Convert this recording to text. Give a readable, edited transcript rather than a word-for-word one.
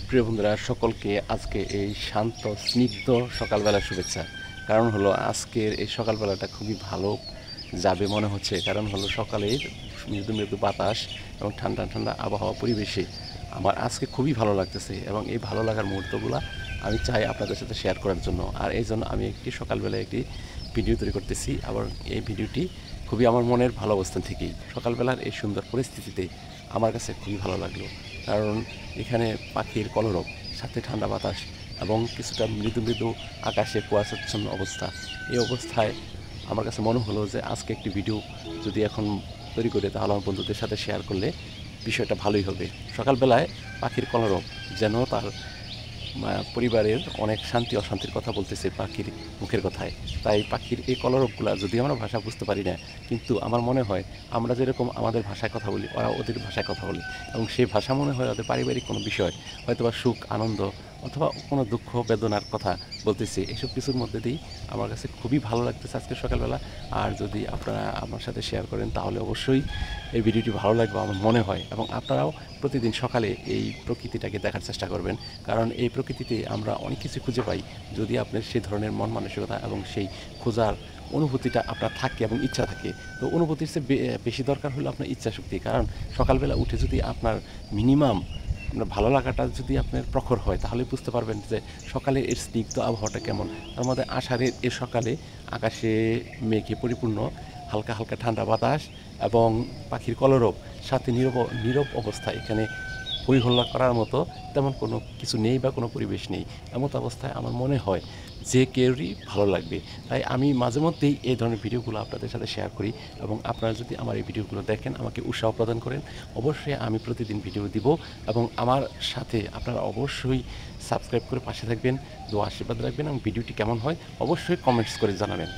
প্রিয় বন্ধুরা সকলকে আজকে এই শান্ত স্নিগ্ধ সকালবেলার শুভেচ্ছা। কারণ হলো আজকের এই সকালবেলাটা খুবই ভালো যাবে মনে হচ্ছে। কারণ হলো সকালের মৃদু মৃদু বাতাস এবং ঠান্ডা ঠান্ডা আবহাওয়া পরিবেশে আমার আজকে খুবই ভালো লাগতেছে এবং এই ভালো লাগার মুহূর্তগুলো আমি চাই আপনাদের সাথে শেয়ার করার জন্য। আর এই জন্য আমি একটি সকালবেলায় একটি ভিডিও তৈরি করতেছি। আবার এই ভিডিওটি খুবই আমার মনের ভালো অবস্থান থেকেই সকালবেলার এই সুন্দর পরিস্থিতিতে আমার কাছে খুবই ভালো লাগলো। কারণ এখানে পাখির কলরব, সাথে ঠান্ডা বাতাস এবং কিছুটা মৃদু মৃদু আকাশে কুয়াশাচ্ছন্ন অবস্থা। এই অবস্থায় আমার কাছে মনে হলো যে আজকে একটি ভিডিও যদি এখন তৈরি করে তাহলে আমার বন্ধুদের সাথে শেয়ার করলে বিষয়টা ভালোই হবে। সকালবেলায় পাখির কলরব যেন তার পরিবারের অনেক শান্তি অশান্তির কথা বলতেছে পাখির মুখের কথায়। তাই পাখির এই কলরবগুলো যদি আমরা ভাষা বুঝতে পারি না, কিন্তু আমার মনে হয় আমরা যেরকম আমাদের ভাষায় কথা বলি ওরা ওদের ভাষায় কথা বলে, এবং সেই ভাষা মনে হয় ওদের পারিবারিক কোনো বিষয়, হয়তোবা সুখ আনন্দ অথবা কোনো দুঃখ বেদনার কথা বলতেছে। এসব কিছুর মধ্যে দিয়েই আমার কাছে খুবই ভালো লাগতেছে আজকে সকালবেলা। আর যদি আপনারা আমার সাথে শেয়ার করেন তাহলে অবশ্যই এই ভিডিওটি ভালো লাগবে আমার মনে হয়, এবং আপনারাও প্রতিদিন সকালে এই প্রকৃতিটাকে দেখার চেষ্টা করবেন। কারণ এই প্রকৃতিতে আমরা অনেক কিছু খুঁজে পাই যদি আপনার সেই ধরনের মন মানসিকতা এবং সেই খোঁজার অনুভূতিটা আপনার থাকে এবং ইচ্ছা থাকে। তো অনুভূতির চেয়ে বেশি দরকার হলো আপনার ইচ্ছা শক্তি। কারণ সকালবেলা উঠে যদি আপনার মিনিমাম আপনার ভালো লাগাটা যদি আপনার প্রখর হয় তাহলে বুঝতে পারবেন যে সকালে এর স্নিগ্ধ আবহাওয়াটা কেমন। তার মধ্যে আষাঢ়ের এর সকালে আকাশে মেঘে পরিপূর্ণ, হালকা হালকা ঠান্ডা বাতাস এবং পাখির কলরব, সাথে নীরব নীরব অবস্থা। এখানে হই হল্লা করার মতো তেমন কোনো কিছু নেই বা কোনো পরিবেশ নেই। এমত অবস্থায় আমার মনে হয় যে কেউরই ভালো লাগবে। তাই আমি মাঝে মধ্যেই এই ধরনের ভিডিওগুলো আপনাদের সাথে শেয়ার করি, এবং আপনারা যদি আমার এই ভিডিওগুলো দেখেন আমাকে উৎসাহ প্রদান করেন। অবশ্যই আমি প্রতিদিন ভিডিও দিব, এবং আমার সাথে আপনারা অবশ্যই সাবস্ক্রাইব করে পাশে থাকবেন, দোয়া আশীর্বাদ রাখবেন, এবং ভিডিওটি কেমন হয় অবশ্যই কমেন্টস করে জানাবেন।